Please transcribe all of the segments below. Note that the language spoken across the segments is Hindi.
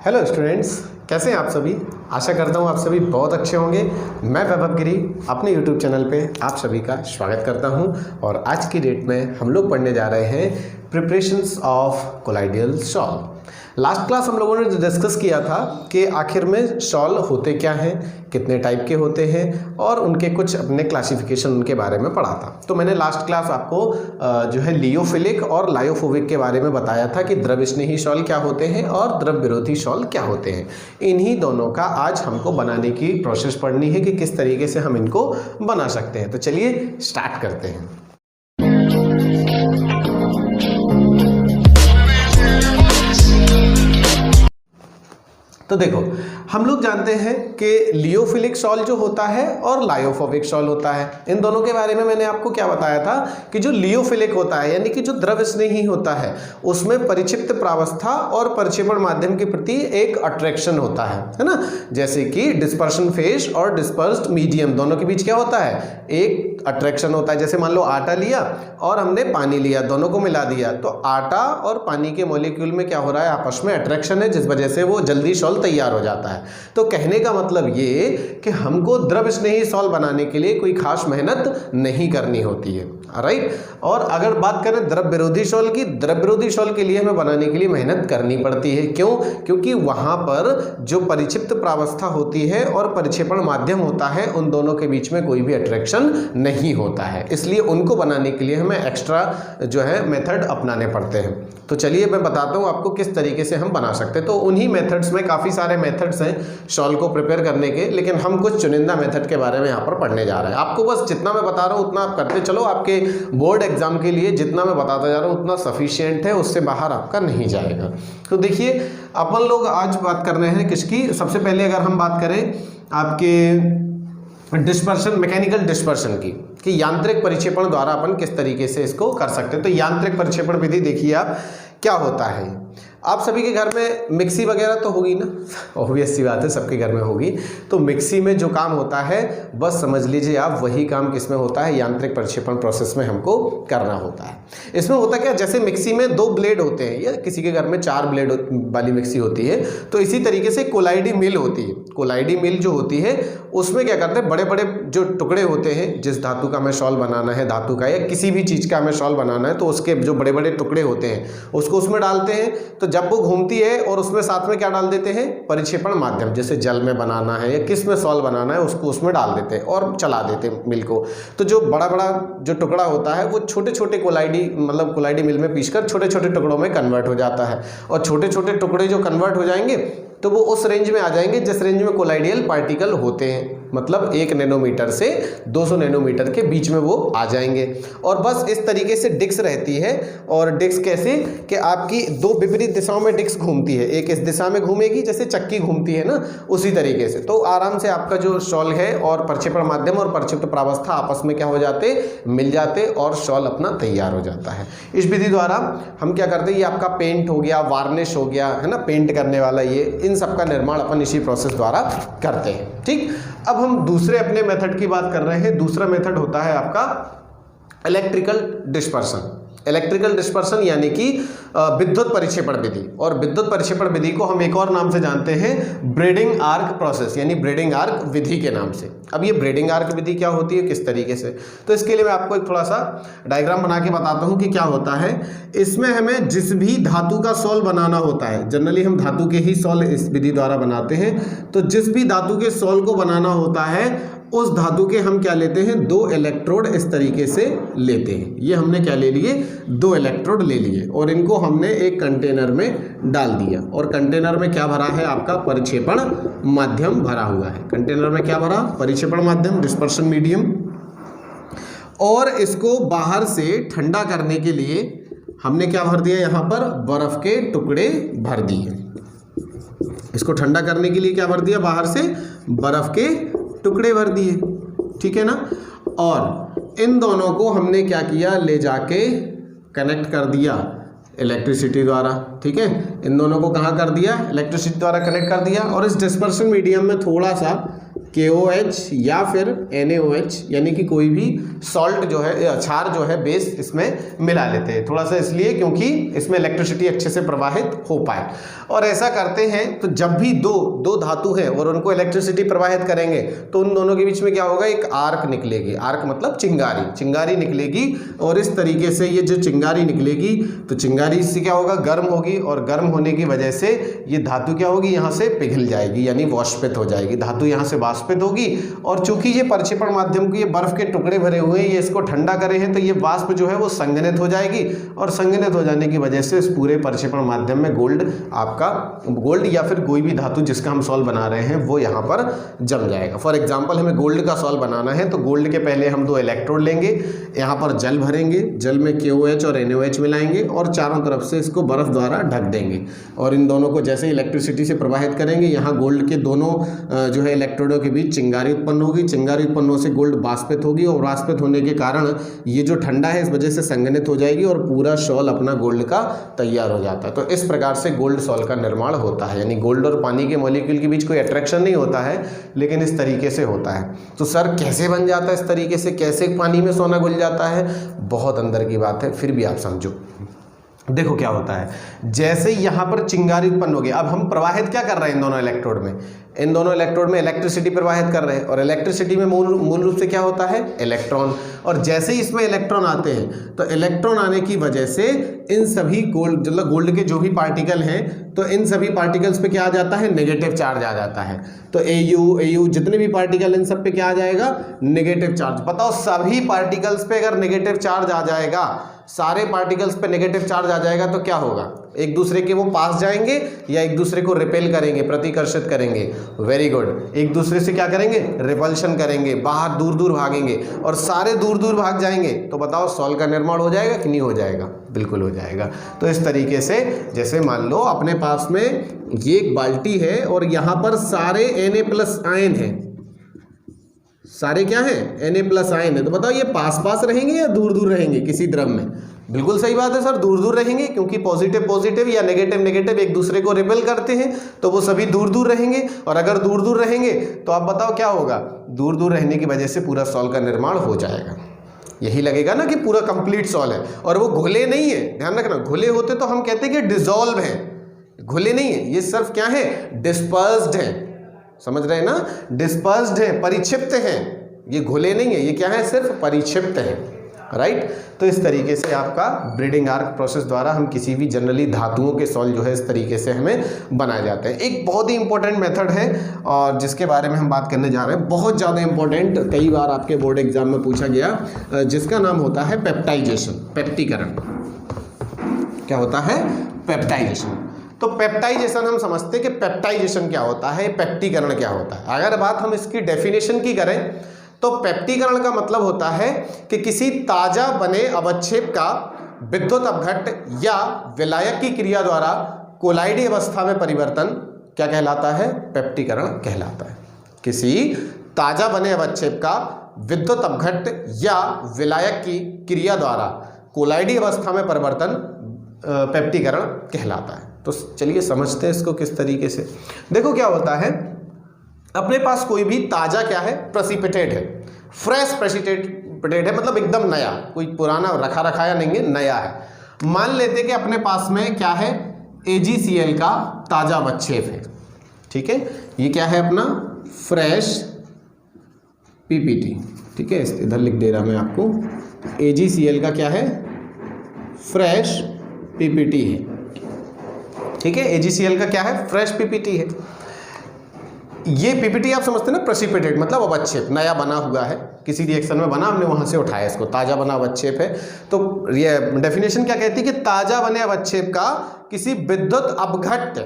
हेलो स्टूडेंट्स, कैसे हैं आप सभी। आशा करता हूँ आप सभी बहुत अच्छे होंगे। मैं वैभव गिरी अपने यूट्यूब चैनल पे आप सभी का स्वागत करता हूँ और आज की डेट में हम लोग पढ़ने जा रहे हैं preparations of colloidal solve. Last class हम लोगों ने डिस्कस किया था कि आखिर में सॉल्व होते क्या हैं, कितने टाइप के होते हैं और उनके कुछ अपने क्लासिफिकेशन उनके बारे में पढ़ा था। तो मैंने लास्ट क्लास आपको जो है लियोफिलिक और लायोफोबिक के बारे में बताया था कि द्रव स्नेही सॉल्व क्या होते हैं और द्रव विरोधी सॉल्व क्या होते हैं। इन्हीं दोनों का आज हमको बनाने की प्रोसेस पढ़नी है कि किस तरीके से हम इनको बना सकते हैं। तो चलिए स्टार्ट करते हैं। तो देखो, हम लोग जानते हैं कि लियोफिलिक सॉल्व जो होता है और लायोफोबिक सॉल्व होता है। इन दोनों के बारे में मैंने आपको क्या बताया था कि जो लियोफिलिक होता है यानी कि जो द्रव स्नेही होता है उसमें परिक्षिप्त प्रावस्था और परिक्षेपण माध्यम के प्रति एक अट्रैक्शन होता है ना। जैसे कि डिस्पर्शन फेज और डिस्पर्स्ड मीडियम दोनों के बीच क्या होता है, एक अट्रैक्शन होता है। जैसे मान लो आटा लिया और हमने पानी लिया, दोनों को मिला दिया तो आटा और पानी के मॉलिक्यूल में क्या हो रहा है, आपस में अट्रैक्शन है, जिस वजह से वो जल्दी सॉल्व तैयार हो जाता है। तो कहने का मतलब ये कि हमको द्रव स्नेही सॉल्व बनाने के लिए कोई खास मेहनत नहीं करनी होती है, राइट। और अगर बात करें द्रव विरोधी सॉल्व की, द्रव विरोधी सॉल्व के लिए हमें बनाने के लिए मेहनत करनी पड़ती है। क्यों? क्योंकि वहां पर जो परिक्षिप्त प्रावस्था होती है और परिक्षेपण माध्यम होता है, उन दोनों के बीच में कोई भी अट्रैक्शन नहीं होता है, इसलिए उनको बनाने के लिए हमें एक्स्ट्रा जो है मेथड अपनाने पड़ते हैं। तो चलिए मैं बताता हूँ आपको किस तरीके से हम बना सकते हैं। तो उन्हीं मेथड्स में काफ़ी सारे मेथड्स हैं सॉल्व को प्रिपेयर करने के, लेकिन हम कुछ चुनिंदा मेथड के बारे में यहाँ पर पढ़ने जा रहे हैं। आपको बस जितना मैं बता रहा हूँ उतना आप करते चलो। आपके बोर्ड एग्जाम के लिए जितना मैं बताता जा रहा हूँ उतना सफिशिएंट है, उससे बाहर आपका नहीं जाएगा। तो देखिए, अपन लोग आज बात कर रहे हैं किसकी। सबसे पहले अगर हम बात करें आपके डिस्पर्शन, मैकेनिकल डिस्पर्शन की, कि यांत्रिक परिक्षेपण द्वारा अपन किस तरीके से इसको कर सकते हैं। तो यांत्रिक परिक्षेपण विधि देखिए आप क्या होता है। आप सभी के घर में मिक्सी वगैरह तो होगी ना, ऑब्वियस सी बात है सबके घर में होगी। तो मिक्सी में जो काम होता है बस समझ लीजिए आप वही काम किसमें होता है, यांत्रिक परिक्षेपण प्रोसेस में हमको करना होता है। इसमें होता क्या, जैसे मिक्सी में 2 ब्लेड होते हैं या किसी के घर में 4 ब्लेड वाली मिक्सी होती है, तो इसी तरीके से कोलाइडी मिल होती है। कोलाइडी मिल जो होती है उसमें क्या करते हैं, बड़े बड़े जो टुकड़े होते हैं, जिस धातु का हमें सॉल्व बनाना है, धातु का या किसी भी चीज़ का हमें सॉल्व बनाना है, तो उसके जो बड़े बड़े टुकड़े होते हैं उसको उसमें डालते हैं। तो जब वो घूमती है और उसमें साथ में क्या डाल देते हैं, परिक्षेपण माध्यम, जैसे जल में बनाना है या किस में सॉल्व बनाना है उसको उसमें डाल देते हैं और चला देते हैं मिल को। तो जो बड़ा बड़ा जो टुकड़ा होता है वो छोटे छोटे कोलाइडी, मतलब कोलाइडी मिल में पीसकर छोटे छोटे टुकड़ों में कन्वर्ट हो जाता है। और छोटे छोटे टुकड़े जो कन्वर्ट हो जाएंगे तो वो उस रेंज में आ जाएंगे जिस रेंज में कोलाइडियल पार्टिकल होते हैं, मतलब 1 नैनोमीटर से 200 नैनोमीटर के बीच में वो आ जाएंगे। और बस इस तरीके से डिस्क रहती है। और डिस्क कैसे कि आपकी 2 विपरीत दिशाओं में डिस्क घूमती है, एक इस दिशा में घूमेगी जैसे चक्की घूमती है ना, उसी तरीके से। तो आराम से आपका जो सॉल्व है और परिक्षेपण माध्यम और परिक्षिप्त प्रावस्था आपस में क्या हो जाते, मिल जाते और सॉल्व अपना तैयार हो जाता है। इस विधि द्वारा हम क्या करते हैं, ये आपका पेंट हो गया, वार्निश हो गया है ना, पेंट करने वाला, ये इन सब का निर्माण अपन इसी प्रोसेस द्वारा करते हैं। ठीक, अब हम दूसरे अपने मेथड की बात कर रहे हैं। दूसरा मेथड होता है आपका इलेक्ट्रिकल डिस्पर्शन। इलेक्ट्रिकल डिस्पर्शन यानी कि विद्युत परिक्षेपण विधि। और विद्युत परिक्षेपण विधि को हम एक और नाम से जानते हैं, ब्रेडिंग आर्क प्रोसेस, यानी ब्रेडिंग आर्क विधि के नाम से। अब ये ब्रेडिंग आर्क विधि क्या होती है, किस तरीके से, तो इसके लिए मैं आपको एक थोड़ा सा डायग्राम बना के बताता हूँ कि क्या होता है। इसमें हमें जिस भी धातु का सॉल्व बनाना होता है, जनरली हम धातु के ही सॉल्व इस विधि द्वारा बनाते हैं। तो जिस भी धातु के सॉल्व को बनाना होता है उस धातु के हम क्या लेते हैं, 2 इलेक्ट्रोड इस तरीके से लेते हैं। ये हमने क्या ले लिए, 2 इलेक्ट्रोड ले लिए और इनको हमने एक कंटेनर में डाल दिया। और कंटेनर में क्या भरा है, आपका परिक्षेपण माध्यम भरा हुआ है। कंटेनर में क्या भरा, परिक्षेपण माध्यम, डिस्पर्शन मीडियम। और इसको बाहर से ठंडा करने के लिए हमने क्या भर दिया, यहाँ पर बर्फ के टुकड़े भर दिए। इसको ठंडा करने के लिए क्या भर दिया, बाहर से बर्फ के टुकड़े भर दिए, ठीक है ना। और इन दोनों को हमने क्या किया, ले जाके कनेक्ट कर दिया इलेक्ट्रिसिटी द्वारा, ठीक है। इन दोनों को कहाँ कर दिया, इलेक्ट्रिसिटी द्वारा कनेक्ट कर दिया। और इस डिस्पर्शन मीडियम में थोड़ा सा KOH या फिर NaOH, यानी कि कोई भी सॉल्ट जो है, क्षार जो है, बेस इसमें मिला लेते हैं। थोड़ा सा इसलिए क्योंकि इसमें इलेक्ट्रिसिटी अच्छे से प्रवाहित हो पाए। और ऐसा करते हैं तो जब भी दो धातु है और उनको इलेक्ट्रिसिटी प्रवाहित करेंगे तो उन दोनों के बीच में क्या होगा, एक आर्क निकलेगी। आर्क मतलब चिंगारी निकलेगी। और इस तरीके से ये जो चिंगारी निकलेगी तो चिंगारी से क्या होगा, गर्म होगी, और गर्म होने की वजह से ये धातु क्या होगी, यहाँ से पिघल जाएगी, यानी वाष्पित हो जाएगी। धातु यहाँ से वाष्पित होगी। और चूंकि ये परिक्षेपण माध्यम के ये बर्फ के टुकड़े भरे हुए हैं, ये इसको ठंडा करे हैं, तो ये वाष्प जो है वो संघनित हो जाएगी। और संघनित हो जाने की वजह से इस पूरे परिक्षेपण माध्यम में गोल्ड या फिर कोई भी धातु जिसका हम सॉल्व बना रहे हैं वो यहाँ पर जम जाएगा। फॉर एग्जाम्पल हमें गोल्ड का सॉल्व बनाना है तो गोल्ड के पहले हम 2 इलेक्ट्रोड लेंगे, यहाँ पर जल भरेंगे, जल में KOH और NaOH मिलाएंगे और चारों तरफ से इसको बर्फ द्वारा ढक देंगे। और इन दोनों को जैसे इलेक्ट्रिसिटी से प्रवाहित करेंगे, यहाँ गोल्ड के दोनों जो है इलेक्ट्रोडों के बीच चिंगारी उत्पन्न होगी। चिंगारी उत्पन्न होने से गोल्ड वाष्पित होगी, और वाष्पित होने के कारण ये जो ठंडा है इस वजह से संघनित हो जाएगी और पूरा शॉल अपना गोल्ड का तैयार हो जाता है। तो इस प्रकार से गोल्ड सॉल का निर्माण होता है। यानी गोल्ड और पानी के मॉलिक्यूल के बीच कोई अट्रैक्शन नहीं होता है, लेकिन इस तरीके से होता है। तो सर कैसे बन जाता है इस तरीके से, कैसे पानी में सोना घुल जाता है, बहुत अंदर की बात है, फिर भी आप समझो। देखो क्या होता है, जैसे यहाँ पर चिंगारी उत्पन्न हो गई, अब हम प्रवाहित क्या कर रहे हैं इन दोनों इलेक्ट्रोड में, इन दोनों इलेक्ट्रोड में इलेक्ट्रिसिटी प्रवाहित कर रहे हैं। और इलेक्ट्रिसिटी में मूल रूप से क्या होता है, इलेक्ट्रॉन। और जैसे ही इसमें इलेक्ट्रॉन आते हैं तो इलेक्ट्रॉन आने की वजह से इन सभी गोल्ड के जो भी पार्टिकल हैं, तो इन सभी पार्टिकल्स पे क्या आ जाता है, नेगेटिव चार्ज आ जाता है। तो AU जितने भी पार्टिकल इन सब पे क्या आ जाएगा, नेगेटिव चार्ज। बताओ सभी पार्टिकल्स पे अगर नेगेटिव चार्ज आ जाएगा, सारे पार्टिकल्स पे नेगेटिव चार्ज आ जाएगा तो क्या होगा, एक दूसरे के वो पास जाएंगे या एक दूसरे को रिपेल करेंगे, प्रतिकर्षित करेंगे। वेरी गुड, एक दूसरे से क्या करेंगे, रिपल्शन करेंगे, बाहर दूर दूर भागेंगे। और सारे दूर दूर भाग जाएंगे तो बताओ सॉल्ट का निर्माण हो जाएगा कि नहीं हो जाएगा, बिल्कुल हो जाएगा। तो इस तरीके से जैसे मान लो अपने पास में ये एक बाल्टी है और यहाँ पर सारे Na+ आयन है, सारे क्या है, Na+ आयन है। तो बताओ ये पास पास रहेंगे या दूर दूर रहेंगे किसी द्रव में, बिल्कुल सही बात है सर, दूर दूर रहेंगे, क्योंकि पॉजिटिव या नेगेटिव एक दूसरे को रिपेल करते हैं, तो वो सभी दूर दूर रहेंगे। और अगर दूर दूर रहेंगे तो आप बताओ क्या होगा, दूर दूर रहने की वजह से पूरा सॉल्ट का निर्माण हो जाएगा। यही लगेगा ना कि पूरा कंप्लीट सॉल्ट है। और वो घुले नहीं है, ध्यान रखना, घुले होते तो हम कहते हैं कि डिसॉल्व है, घुले नहीं है, ये सिर्फ क्या है, डिस्पर्स्ड है। समझ रहे हैं ना, डिस्पर्स्ड है, परिक्षिप्त है, ये घुले नहीं है, ये क्या है, सिर्फ परिक्षिप्त है। राइट। तो इस तरीके से आपका ब्रीडिंग आर्क प्रोसेस द्वारा हम किसी भी जनरली धातुओं के सॉल्ट जो है इस तरीके से हमें बनाए जाते हैं। एक बहुत ही इंपॉर्टेंट मेथड है और जिसके बारे में हम बात करने जा रहे हैं, बहुत ज़्यादा इंपॉर्टेंट, कई बार आपके बोर्ड एग्जाम में पूछा गया, जिसका नाम होता है पेप्टाइजेशन, पेप्टीकरण। क्या होता है, पेप्टाइजेशन। तो पेप्टाइजेशन हम समझते हैं कि पेप्टाइजेशन क्या होता है, पेप्टीकरण क्या होता है। अगर बात हम इसकी डेफिनेशन की करें तो पेप्टीकरण का मतलब होता है कि किसी ताजा बने अवक्षेप का विद्युत अपघट्ट या विलायक की क्रिया द्वारा कोलाइडी अवस्था में परिवर्तन क्या कहलाता है, पेप्टीकरण कहलाता है। किसी ताजा बने अवक्षेप का विद्युत अपघट्ट या विलायक की क्रिया द्वारा कोलाइडी अवस्था में परिवर्तन पेप्टीकरण कहलाता है। तो चलिए समझते हैं इसको किस तरीके से। देखो क्या होता है, अपने पास कोई भी ताजा क्या है, प्रेसिपिटेट है, फ्रेश प्रेसिपिटेट है, मतलब एकदम नया, कोई पुराना रखा रखाया नहीं है, नया है। मान लेते कि अपने पास में क्या है, AgCl का ताजा अवक्षेप है, ठीक है, ये क्या है अपना फ्रेश PPT, ठीक है, इधर लिख दे रहा मैं आपको, AgCl का क्या है, फ्रेश PPT है, ठीक है, AgCl का क्या है, फ्रेश PPT है। ये PPT आप समझते हैं ना, प्रेसिपिटेट मतलब अवक्षेप, नया बना हुआ है, किसी रिएक्शन में बना, हमने वहां से उठाया इसको, ताजा बना अवक्षेप है। तो ये डेफिनेशन क्या कहती है कि ताजा बने अवक्षेप का किसी विद्युत अपघट्ट,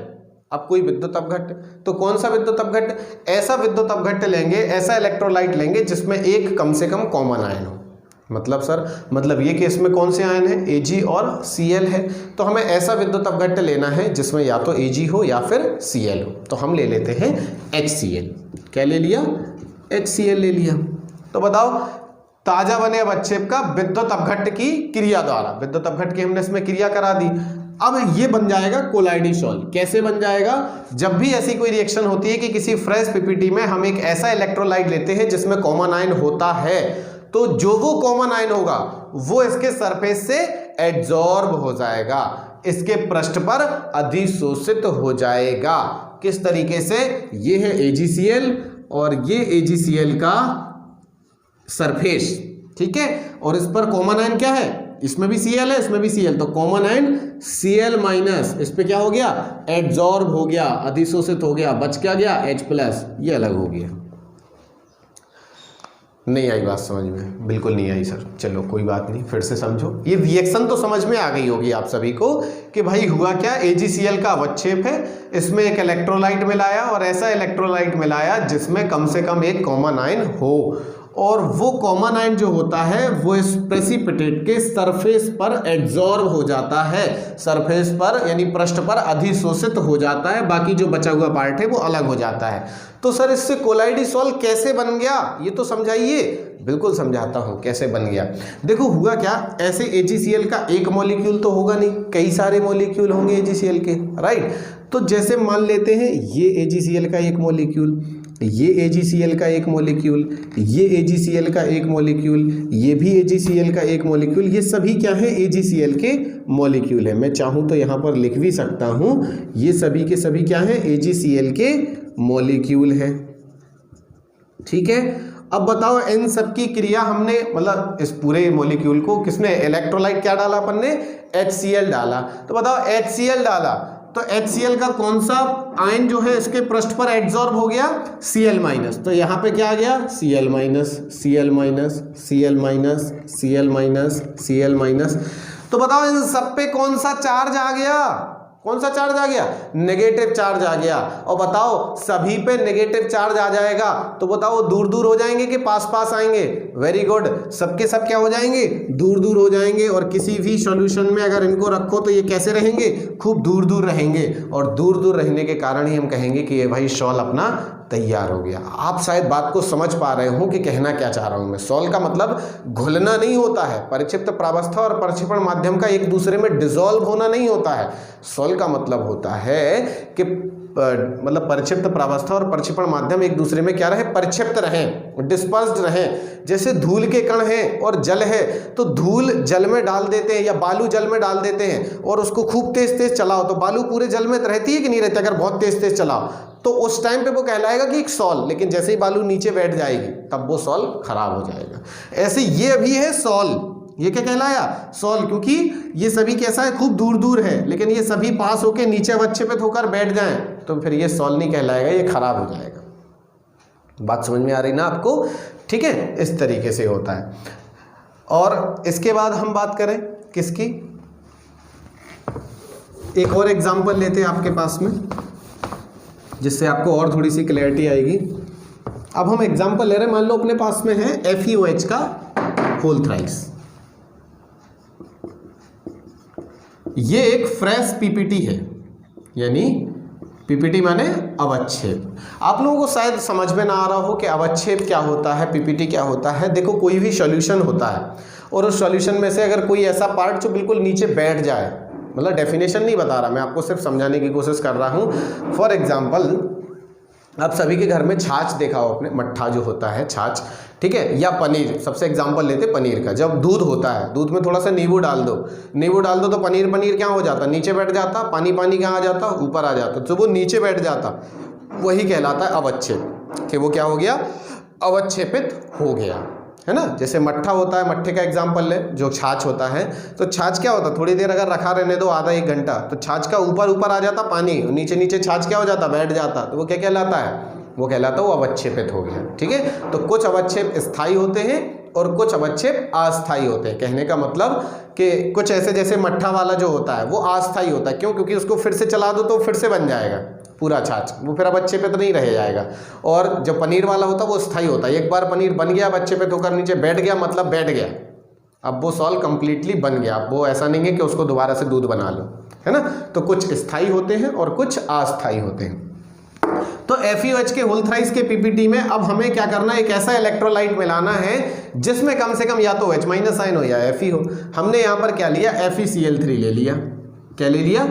अब कोई विद्युत अपघट्ट, तो कौन सा विद्युत अपघट्ट, ऐसा विद्युत अपघट्ट लेंगे, ऐसा इलेक्ट्रोलाइट लेंगे जिसमें एक कम से कम कॉमन आयन हो। मतलब सर, मतलब ये कि इसमें कौन से आयन है, Ag और Cl है। तो हमें ऐसा विद्युत अपघट्ट लेना है जिसमें या तो Ag हो या फिर Cl हो। तो हम ले लेते हैं HCl। क्या ले लिया, HCl ले लिया। तो बताओ, ताजा बने अवक्षेप का विद्युत अपघट्ट की क्रिया द्वारा, विद्युत अपघट्ट की हमने इसमें क्रिया करा दी, अब ये बन जाएगा कोलाइडिसॉल। कैसे बन जाएगा? जब भी ऐसी कोई रिएक्शन होती है कि किसी फ्रेश पीपीटी में हम एक ऐसा इलेक्ट्रोलाइट लेते हैं जिसमें कॉमन आयन होता है, तो जो वो कॉमन आयन होगा वो इसके सरफेस से एड्सॉर्ब हो जाएगा, इसके पृष्ठ पर अधिशोषित हो जाएगा। किस तरीके से? ये है AgCl और ये AgCl का सरफेस, ठीक है, और इस पर कॉमन आयन क्या है? इसमें भी Cl है, इसमें भी Cl, तो कॉमन आयन Cl माइनस, इस पे क्या हो गया? एड्सॉर्ब हो गया, अधिशोषित हो गया, बच क्या गया? H प्लस, ये अलग हो गया। नहीं आई बात समझ में? बिल्कुल नहीं आई सर। चलो कोई बात नहीं, फिर से समझो। ये रिएक्शन तो समझ में आ गई होगी आप सभी को कि भाई हुआ क्या? AgCl का अवक्षेप है, इसमें एक इलेक्ट्रोलाइट मिलाया और ऐसा इलेक्ट्रोलाइट मिलाया जिसमें कम से कम एक कॉमन आयन हो, और वो कॉमन आयन जो होता है वो इस प्रेसिपिटेट के सरफेस पर एड्सॉर्ब हो जाता है, सरफेस पर यानी पृष्ठ पर अधिशोषित हो जाता है, बाकी जो बचा हुआ पार्ट है वो अलग हो जाता है। तो सर इससे कोलाइडिसॉल कैसे बन गया, ये तो समझाइए। बिल्कुल समझाता हूँ कैसे बन गया। देखो हुआ क्या, ऐसे AgCl का एक मॉलिक्यूल तो होगा नहीं, कई सारे मॉलिक्यूल होंगे AgCl के, राइट। तो जैसे मान लेते हैं ये AgCl का एक मॉलिक्यूल, ये AgCl का एक मॉलिक्यूल, ये AgCl का एक मॉलिक्यूल, ये भी AgCl का एक मॉलिक्यूल, ये सभी क्या है? AgCl के मॉलिक्यूल है। मैं चाहूँ तो यहाँ पर लिख भी सकता हूँ, ये सभी के सभी क्या है? AgCl के मॉलिक्यूल है, ठीक है। अब बताओ इन सब की क्रिया हमने, मतलब इस पूरे मॉलिक्यूल को किसने, इलेक्ट्रोलाइट क्या डाला अपन ने? HCl डाला। तो बताओ HCl डाला तो HCl का कौन सा आयन जो है इसके पृष्ठ पर एड्सॉर्ब हो गया? Cl minus. तो यहाँ पे क्या आ गया? Cl minus, Cl minus, Cl minus, Cl minus, Cl minus. तो बताओ इन सब पे कौन सा चार्ज आ गया? कौन सा चार्ज आ गया? नेगेटिव चार्ज आ गया। और बताओ सभी पे नेगेटिव चार्ज आ जाएगा तो बताओ दूर दूर हो जाएंगे कि पास पास आएंगे? वेरी गुड, सबके सब क्या हो जाएंगे? दूर दूर हो जाएंगे। और किसी भी सॉल्यूशन में अगर इनको रखो तो ये कैसे रहेंगे? खूब दूर दूर रहेंगे, और दूर दूर रहने के कारण ही हम कहेंगे कि ये भाई सॉल अपना तैयार हो गया। आप शायद बात को समझ पा रहे हो कि कहना क्या चाह रहा हूं मैं। सॉल का मतलब घुलना नहीं होता है, परिक्षिप्त प्रावस्था और प्रक्षेपण माध्यम का एक दूसरे में डिसॉल्व होना नहीं होता है। सॉल का मतलब होता है कि मतलब परिक्षिप्त प्रावस्था और प्रक्षेपण माध्यम एक दूसरे में क्या रहे? परिक्षिप्त रहें, डिस्पर्स्ड रहें। जैसे धूल के कण हैं और जल है, तो धूल जल में डाल देते हैं या बालू जल में डाल देते हैं और उसको खूब तेज तेज चलाओ तो बालू पूरे जल में रहती है कि नहीं रहती? अगर बहुत तेज तेज चलाओ तो उस टाइम पे वो कहलाएगा कि एक सॉल, लेकिन जैसे ही बालू नीचे बैठ जाएगी तब वो सॉल खराब हो जाएगा। ऐसे ये अभी है सॉल, ये क्या कहलाया? सॉल, क्योंकि ये सभी कैसा है? खूब दूर दूर है, लेकिन ये सभी पास होकर नीचे अवक्षेपित होकर बैठ जाएं तो फिर ये सॉल नहीं कहलाएगा, ये खराब हो जाएगा। बात समझ में आ रही ना आपको? ठीक है, इस तरीके से होता है। और इसके बाद हम बात करें किसकी? एक और एग्जाम्पल लेते हैं आपके पास में, जिससे आपको और थोड़ी सी क्लैरिटी आएगी। अब हम एग्जाम्पल ले रहे हैं, मान लो अपने पास में है FeOH का होल थ्राइस। ये एक फ्रेश पीपीटी है, यानी पीपीटी माने अवक्षेप। आप लोगों को शायद समझ में ना आ रहा हो कि अवक्षेप क्या होता है, पीपीटी क्या होता है। देखो कोई भी सॉल्यूशन होता है और उस सॉल्यूशन में से अगर कोई ऐसा पार्ट जो बिल्कुल नीचे बैठ जाए, मतलब डेफिनेशन नहीं बता रहा मैं आपको, सिर्फ समझाने की कोशिश कर रहा हूँ। फॉर एग्जाम्पल आप सभी के घर में छाछ देखा हो अपने, मट्ठा जो होता है छाछ, ठीक है, या पनीर। सबसे एग्जांपल लेते पनीर का। जब दूध होता है, दूध में थोड़ा सा नींबू डाल दो, नींबू डाल दो तो पनीर क्या हो जाता? नीचे बैठ जाता। पानी कहाँ आ जाता? ऊपर आ जाता। तो वो नीचे बैठ जाता, वही कहलाता है अवक्षेप, कि वो क्या हो गया? अवक्षेपित हो गया, है ना। जैसे मट्ठा होता है, मट्ठे का एग्जाम्पल ले, जो छाछ होता है। तो छाछ क्या होता? थोड़ी देर अगर रखा रहने दो, आधा एक घंटा, तो छाछ का ऊपर आ जाता पानी, नीचे नीचे छाछ क्या हो जाता? बैठ जाता। तो वो क्या कहलाता है? वो कहलाता है वो अवक्षेपित हो गया, ठीक है। तो कुछ अवक्षेप स्थायी होते हैं और कुछ अवक्षेप अस्थायी होते हैं। कहने का मतलब कि कुछ ऐसे, जैसे मट्ठा वाला जो होता है वो अस्थायी होता है। क्यों? क्योंकि उसको फिर से चला दो तो फिर से बन जाएगा पूरा छाछ, वो फिर अवक्षेपित नहीं रह जाएगा। और जब पनीर वाला होता है वो स्थायी होता है। एक बार पनीर बन गया, अवक्षेपित होकर नीचे बैठ गया, मतलब बैठ गया, अब वो सॉल कंप्लीटली बन गया। अब वो ऐसा नहीं है कि उसको दोबारा से दूध बना लो, है ना। तो कुछ स्थायी होते हैं और कुछ अस्थायी होते हैं। तो FeOH के होल थ्राइस के पीपीटी में अब हमें क्या करना है? एक ऐसा इलेक्ट्रोलाइट मिलाना है जिसमें कम से कम या तो H- आयन हो या Fe हो। हमने यहां पर क्या लिया? FeCl3 ले लिया, क्या ले लिया,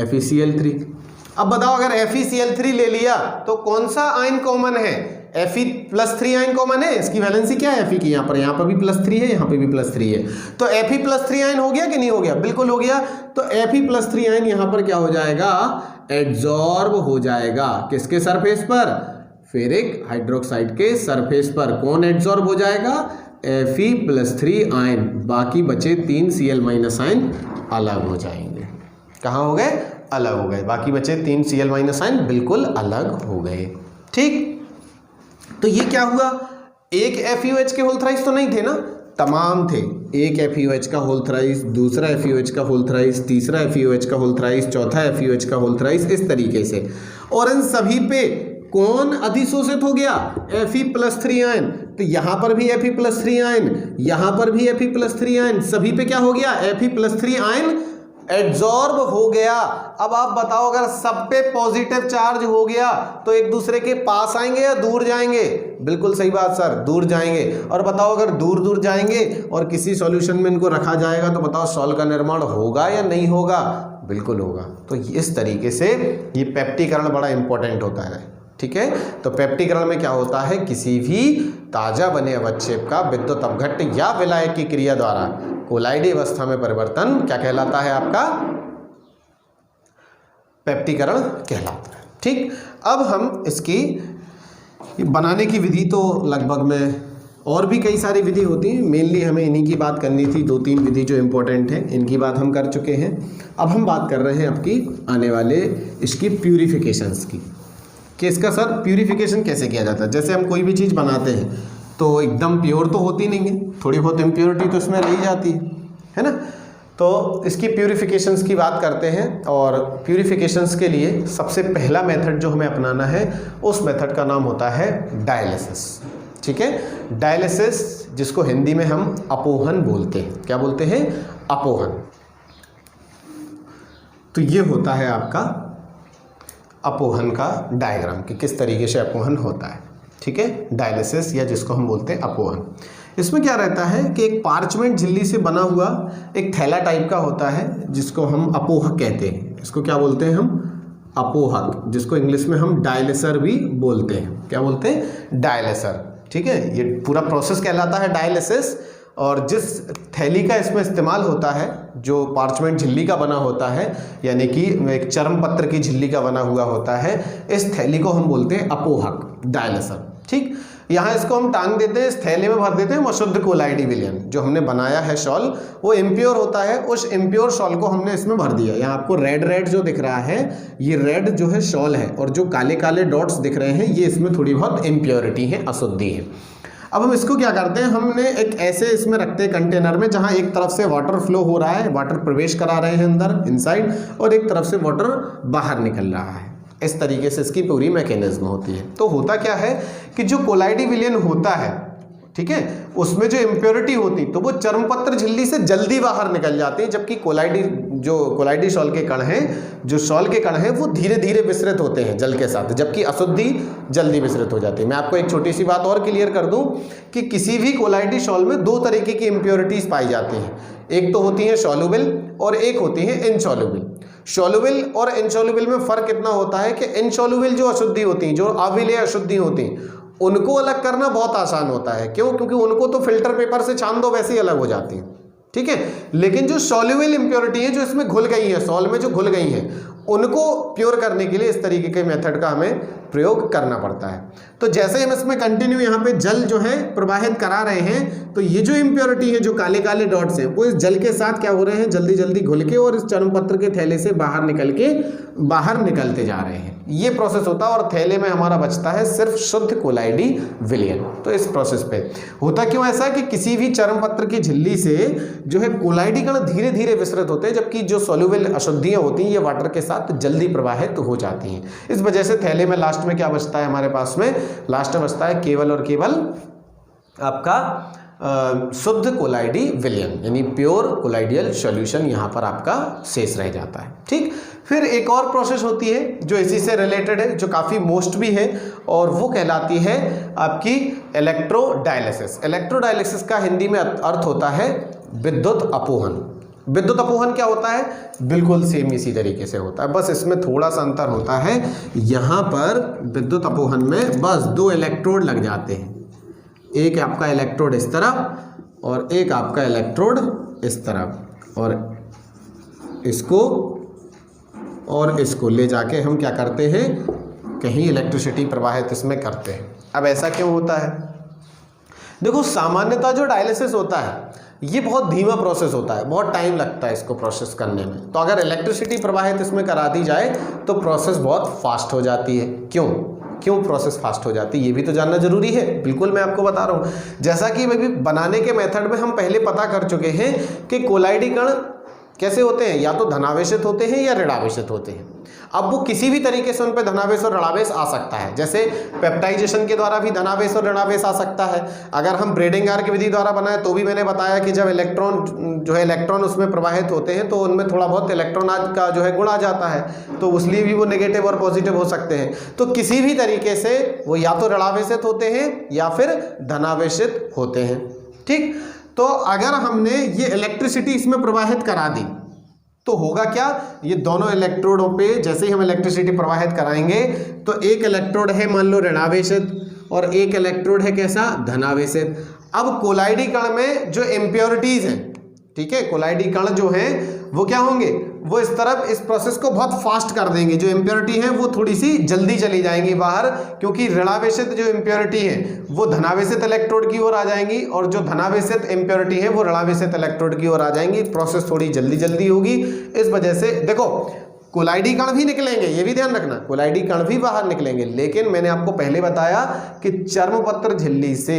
FeCl3। अब बताओ अगर FeCl3 ले लिया तो कौन सा आयन कॉमन है, Fe+3 आयन कॉमन है। इसकी वैलेंसी क्या है Fe की, यहाँ पर भी +3 है, यहाँ पे भी +3 है, तो Fe+3 आयन हो गया कि नहीं हो गया, बिल्कुल हो गया। तो Fe+3 आयन यहाँ पर क्या हो जाएगा, एड्सॉर्ब हो जाएगा, किसके सरफेस पर, फेरिक हाइड्रोक्साइड के सरफेस पर। कौन एड्सॉर्ब हो जाएगा, Fe+3 आयन, बाकी बचे 3 Cl- आयन अलग हो जाएंगे। कहाँ हो गए, अलग हो गए, बाकी बचे 3 Cl- आयन बिल्कुल अलग हो गए। ठीक, तो ये क्या हुआ, एक FeOH के होल थ्राइस तो नहीं थे ना, तमाम थे। एक FeOH का होल थ्राइस, दूसरा FeOH का होल थ्राइस, तीसरा FeOH का होल थ्राइस, चौथा FeOH का होल थ्राइस, इस तरीके से। और इन सभी पे कौन अधिशोषित हो गया, Fe+3 आयन। तो यहां पर भी Fe+3 आयन, यहां पर भी Fe+3 आयन, सभी पे क्या हो गया, Fe+3 आयन एड्सॉर्ब हो गया। अब आप बताओ अगर सब पे पॉजिटिव चार्ज हो गया तो एक दूसरे के पास आएंगे या दूर जाएंगे, बिल्कुल सही बात सर, दूर जाएंगे। और बताओ अगर दूर दूर जाएंगे और किसी सॉल्यूशन में इनको रखा जाएगा तो बताओ सॉल्व का निर्माण होगा या नहीं होगा, बिल्कुल होगा। तो इस तरीके से ये पेप्टीकरण बड़ा इंपॉर्टेंट होता है। ठीक है, तो पेप्टीकरण में क्या होता है, किसी भी ताजा बने अवक्षेप का विद्युत अपघट्ट या विलायक की क्रिया द्वारा कोलाइडी अवस्था में परिवर्तन क्या कहलाता है, आपका पेप्टीकरण कहलाता है। ठीक, अब हम इसकी बनाने की विधि तो लगभग में और भी कई सारी विधि होती हैं, मेनली हमें इन्हीं की बात करनी थी, 2-3 विधि जो इंपॉर्टेंट है इनकी बात हम कर चुके हैं। अब हम बात कर रहे हैं आपकी आने वाले इसकी प्यूरिफिकेशंस की, कि इसका सर प्यूरिफिकेशन कैसे किया जाता है। जैसे हम कोई भी चीज़ बनाते हैं तो एकदम प्योर तो होती नहीं है, थोड़ी बहुत इम्प्योरिटी तो इसमें रह जाती है ना। तो इसकी प्यूरिफिकेशंस की बात करते हैं, और प्यूरिफिकेशंस के लिए सबसे पहला मेथड जो हमें अपनाना है उस मेथड का नाम होता है डायलिसिस। ठीक है, डायलिसिस जिसको हिंदी में हम अपोहन बोलते हैं। क्या बोलते हैं, अपोहन। तो ये होता है आपका अपोहन का डायग्राम कि किस तरीके से अपोहन होता है। ठीक है, डायलिसिस या जिसको हम बोलते हैं अपोहन। इसमें क्या रहता है कि एक पार्चमेंट झिल्ली से बना हुआ एक थैला टाइप का होता है जिसको हम अपोहक कहते हैं। इसको क्या बोलते हैं हम, अपोहक, जिसको इंग्लिश में हम डायलिसर भी बोलते हैं। क्या बोलते हैं, डायलिसर। ठीक है, ये पूरा प्रोसेस कहलाता है डायलिसिस। और जिस थैली का इसमें इस्तेमाल होता है, जो पार्चमेंट झिल्ली का बना होता है, यानी कि एक चर्म पत्र की झिल्ली का बना हुआ होता है, इस थैली को हम बोलते हैं अपोहक, डायलिसर। ठीक, यहाँ इसको हम टांग देते हैं, इस थैले में भर देते हैं अशुद्ध कोलाइडी विलयन। जो हमने बनाया है शॉल वो इम्प्योर होता है, उस इम्प्योर शॉल को हमने इसमें भर दिया। यहाँ आपको रेड रेड जो दिख रहा है ये रेड जो है शॉल है, और जो काले काले डॉट्स दिख रहे हैं ये इसमें थोड़ी बहुत इम्प्योरिटी है, अशुद्धि है। अब हम इसको क्या करते हैं, हमने एक ऐसे इसमें रखते हैं कंटेनर में जहाँ एक तरफ से वाटर फ्लो हो रहा है, वाटर प्रवेश करा रहे हैं अंदर इनसाइड, और एक तरफ से वाटर बाहर निकल रहा है। इस तरीके से इसकी पूरी मैकेनिज्म होती है। तो होता क्या है कि जो कोलाइडी विलयन होता है, ठीक है, उसमें जो इम्प्योरिटी होती तो वो चर्मपत्र झिल्ली से जल्दी बाहर निकल जाती है, जबकि कोलाइडी शॉल के कण हैं, जो शॉल के कण हैं वो धीरे धीरे विसरित होते हैं जल के साथ, जबकि अशुद्धि जल्दी विसरित हो जाती है। मैं आपको एक छोटी सी बात और क्लियर कर दूं कि किसी भी कोलाइडी शॉल में 2 तरीके की इम्प्योरिटीज पाई जाती हैं। एक तो होती है सॉल्युबल और एक होती है इनसॉल्युबल। सॉल्युबल और इनसॉल्युबल में फर्क कितना होता है कि इनसॉल्युबल जो अशुद्धि होती हैं, जो अविलेय अशुद्धि होती हैं, उनको अलग करना बहुत आसान होता है। क्यों? क्योंकि उनको तो फिल्टर पेपर से छान दो, वैसे ही अलग हो जाती हैं। ठीक है, लेकिन जो सॉल्युबल इंप्योरिटी है, जो इसमें घुल गई है, सॉल में जो घुल गई हैं, उनको प्योर करने के लिए इस तरीके के मेथड का हमें प्रयोग करना पड़ता है। तो जैसे हम इसमें कंटिन्यू यहाँ पे जल जो है प्रवाहित करा रहे हैं, तो ये जो इम्प्योरिटी है, जो काले काले डॉट्स हैं, वो इस जल के साथ क्या हो रहे हैं, जल्दी जल्दी घुल के और इस चर्मपत्र के थैले से बाहर निकलते जा रहे हैं। ये प्रोसेस होता है, और थैले में हमारा बचता है सिर्फ शुद्ध कोलाइडी विलयन। तो इस प्रोसेस पे होता क्यों ऐसा कि किसी भी चर्मपत्र की झिल्ली से जो है कोलाइडी कण धीरे धीरे विसरित होते हैं, जबकि जो सॉल्युबल अशुद्धियां होती हैं ये वाटर के साथ जल्दी प्रवाहित हो जाती हैं। इस वजह से थैले में लास्ट में क्या बचता है हमारे पास में, लास्ट में बचता है केवल और केवल आपका शुद्ध कोलाइडी विलयन, यानी प्योर कोलाइडियल सॉल्यूशन यहाँ पर आपका शेष रह जाता है। ठीक, फिर एक और प्रोसेस होती है जो इसी से रिलेटेड है, जो काफ़ी मोस्ट भी है, और वो कहलाती है आपकी इलेक्ट्रोडायलिसिस। इलेक्ट्रोडायलिसिस का हिंदी में अर्थ होता है विद्युत अपोहन। विद्युत अपोहन क्या होता है, बिल्कुल सेम इसी तरीके से होता है, बस इसमें थोड़ा सा अंतर होता है। यहाँ पर विद्युत अपोहन में बस 2 इलेक्ट्रोड लग जाते हैं, एक आपका इलेक्ट्रोड इस तरफ और एक आपका इलेक्ट्रोड इस तरफ, और इसको ले जाके हम क्या करते हैं, कहीं इलेक्ट्रिसिटी प्रवाहित इसमें करते हैं। अब ऐसा क्यों होता है, देखो सामान्यतः जो डायलिसिस होता है ये बहुत धीमा प्रोसेस होता है, बहुत टाइम लगता है इसको प्रोसेस करने में। तो अगर इलेक्ट्रिसिटी प्रवाहित इसमें करा दी जाए तो प्रोसेस बहुत फास्ट हो जाती है। क्यों प्रोसेस फास्ट हो जाती है ये भी तो जानना जरूरी है। बिल्कुल मैं आपको बता रहा हूँ, जैसा कि भाई बनाने के मेथड में हम पहले पता कर चुके हैं कि कोलाइडी कण कैसे होते हैं, या तो धनावेशित होते हैं या ऋणावेशित होते हैं। अब वो किसी भी तरीके से उन पर धनावेश और ऋणावेश आ सकता है, जैसे पेप्टाइजेशन के द्वारा भी धनावेश और ऋणावेश आ सकता है। अगर हम ब्रेडिंगार की विधि द्वारा बनाए तो भी मैंने बताया कि जब इलेक्ट्रॉन उसमें प्रवाहित होते हैं तो उनमें थोड़ा बहुत इलेक्ट्रॉन का जो है गुण आ जाता है, तो उसलिए भी वो नेगेटिव और पॉजिटिव हो सकते हैं। तो किसी भी तरीके से वो या तो ऋणावेशित होते हैं या फिर धनावेशित होते हैं। ठीक, तो अगर हमने ये इलेक्ट्रिसिटी इसमें प्रवाहित करा दी तो होगा क्या, ये दोनों इलेक्ट्रोडों पे जैसे ही हम इलेक्ट्रिसिटी प्रवाहित कराएंगे तो एक इलेक्ट्रोड है मान लो ऋणावेशित और एक इलेक्ट्रोड है कैसा, धनावेशित। अब कोलाइडी कण में जो इम्प्योरिटीज हैं, ठीक है, कोलाइडी कण जो हैं वो क्या होंगे, वो इस तरफ इस प्रोसेस को बहुत फास्ट कर देंगे। जो इम्प्योरिटी है वो थोड़ी सी जल्दी चली जाएंगी बाहर, क्योंकि ऋणावेशित जो इम्प्योरिटी है वो धनावेशित इलेक्ट्रोड की ओर आ जाएंगी और जो धनावेशित इम्प्योरिटी है वो ऋणावेशित इलेक्ट्रोड की ओर आ जाएंगी। प्रोसेस थोड़ी जल्दी होगी। इस वजह से देखो कोलाइडी कण भी निकलेंगे, ये भी ध्यान रखना, कोलाइडी कण भी बाहर निकलेंगे, लेकिन मैंने आपको पहले बताया कि चर्मपत्र झिल्ली से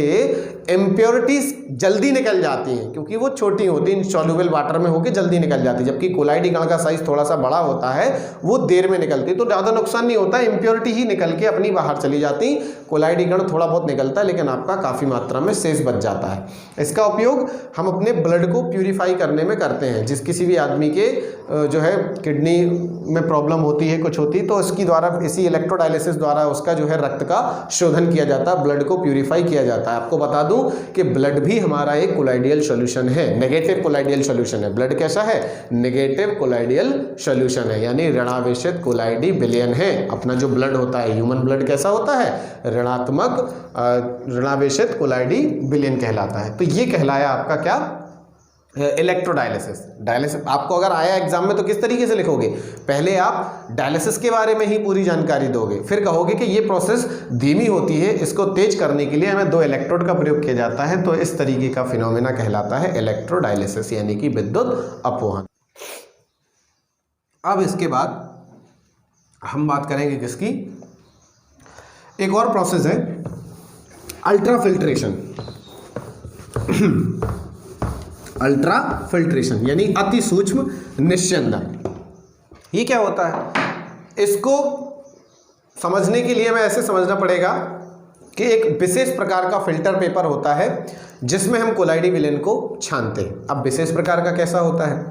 इम्प्योरिटीज जल्दी निकल जाती हैं, क्योंकि वो छोटी होती हैं, सॉल्युबल वाटर में होकर जल्दी निकल जाती है। जबकि कोलाइडी कण का साइज थोड़ा सा बड़ा होता है, वो देर में निकलती, तो ज़्यादा नुकसान नहीं होता, इम्प्योरिटी ही निकल के अपनी बाहर चली जाती। कोलाइडी कण थोड़ा बहुत निकलता है, लेकिन आपका काफ़ी मात्रा में शेष बच जाता है। इसका उपयोग हम अपने ब्लड को प्यूरिफाई करने में करते हैं। जिस किसी भी आदमी के जो है किडनी में प्रॉब्लम होती है, कुछ होती, तो इसकी द्वारा, इसी इलेक्ट्रोडायलिसिस द्वारा उसका जो है रक्त का शोधन किया जाता है, ब्लड को प्यूरिफाई किया जाता है। आपको बता दूं कि ब्लड भी हमारा एक कोलाइडियल सॉल्यूशन है, नेगेटिव कोलाइडियल सॉल्यूशन है। ब्लड कैसा है, नेगेटिव कोलाइडियल सॉल्यूशन है, यानी ऋणावेशित कोलाइडी विलयन है। अपना जो ब्लड होता है, ह्यूमन ब्लड कैसा होता है, ऋणावेशित कोलाइडी विलयन कहलाता है। तो ये कहलाया आपका क्या, इलेक्ट्रोडायलिसिस। डायलिसिस आपको अगर आया एग्जाम में तो किस तरीके से लिखोगे, पहले आप डायलिसिस के बारे में ही पूरी जानकारी दोगे, फिर कहोगे कि ये प्रोसेस धीमी होती है, इसको तेज करने के लिए हमें 2 इलेक्ट्रोड का प्रयोग किया जाता है। तो इस तरीके का फिनोमेना कहलाता है इलेक्ट्रोडायलिसिस, यानी कि विद्युत अपोहन। अब इसके बाद हम बात करेंगे किसकी, एक और प्रोसेस है अल्ट्रा फिल्ट्रेशन। अल्ट्रा फिल्ट्रेशन यानी अति सूक्ष्म निस्यंदन। ये क्या होता है, इसको समझने के लिए हमें ऐसे समझना पड़ेगा कि एक विशेष प्रकार का फिल्टर पेपर होता है जिसमें हम कोलाइडी विलयन को छानते हैं। अब विशेष प्रकार का कैसा होता है,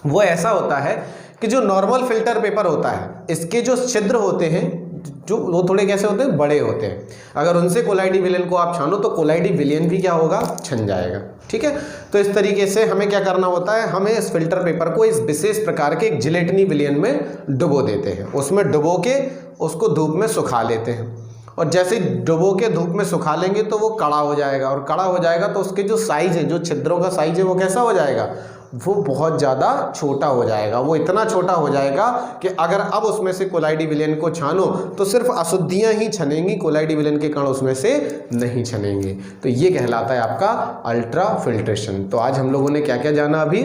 वो ऐसा होता है कि जो नॉर्मल फिल्टर पेपर होता है, इसके जो छिद्र होते हैं जो वो थोड़े कैसे होते हैं, बड़े होते हैं। अगर उनसे कोलाइडी विलयन को आप छानो तो कोलाइडी विलयन भी क्या होगा, छन जाएगा। ठीक है, तो इस तरीके से हमें क्या करना होता है, हमें इस फिल्टर पेपर को इस विशेष प्रकार के एक जिलेटिनी विलयन में डुबो देते हैं। उसमें डुबो के उसको धूप में सुखा लेते हैं, और जैसे डुबो के धूप में सुखा लेंगे तो वो कड़ा हो जाएगा, और कड़ा हो जाएगा तो उसके जो साइज है, जो छिद्रों का साइज है, वो कैसा हो जाएगा, वो बहुत ज़्यादा छोटा हो जाएगा। वो इतना छोटा हो जाएगा कि अगर अब उसमें से कोलाइडी विलयन को छानो तो सिर्फ अशुद्धियाँ ही छनेंगी, कोलाइडी विलयन के कण उसमें से नहीं छनेंगे। तो ये कहलाता है आपका अल्ट्रा फिल्ट्रेशन। तो आज हम लोगों ने क्या क्या जाना, अभी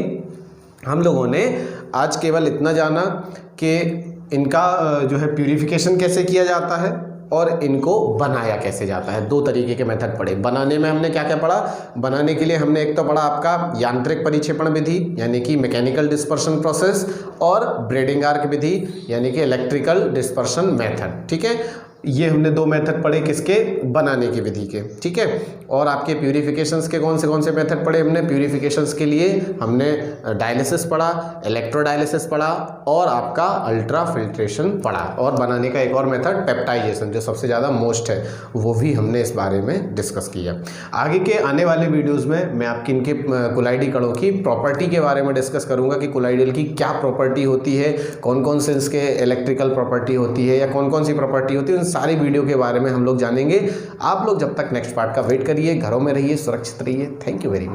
हम लोगों ने आज केवल इतना जाना कि इनका जो है प्यूरिफिकेशन कैसे किया जाता है और इनको बनाया कैसे जाता है। 2 तरीके के मेथड पढ़े। बनाने में हमने क्या क्या पढ़ा, बनाने के लिए हमने एक तो पढ़ा आपका यांत्रिक परिक्षेपण विधि यानी कि मैकेनिकल डिस्पर्शन प्रोसेस, और ब्रेडिंगार की विधि यानी कि इलेक्ट्रिकल डिस्पर्शन मेथड। ठीक है, ये हमने 2 मेथड पढ़े किसके, बनाने की विधि के, ठीक है। और आपके प्यूरिफिकेशंस के कौन से मेथड पढ़े हमने, प्यूरिफिकेशंस के लिए हमने डायलिसिस पढ़ा, इलेक्ट्रोडायलिसिस पढ़ा और आपका अल्ट्रा फिल्ट्रेशन पढ़ा, और बनाने का एक और मेथड पेप्टाइजेशन जो सबसे ज़्यादा मोस्ट है वो भी हमने इस बारे में डिस्कस किया। आगे के आने वाले वीडियोज़ में मैं आपकी इनके कोलाइडी कणों की प्रॉपर्टी के बारे में डिस्कस करूँगा कि कोलाइडल की क्या प्रॉपर्टी होती है, कौन कौन से इसके इलेक्ट्रिकल प्रॉपर्टी होती है या कौन कौन सी प्रॉपर्टी होती है, उन सारी वीडियो के बारे में हम लोग जानेंगे। आप लोग जब तक नेक्स्ट पार्ट का वेट करिए, घरों में रहिए, सुरक्षित रहिए। Thank you very much.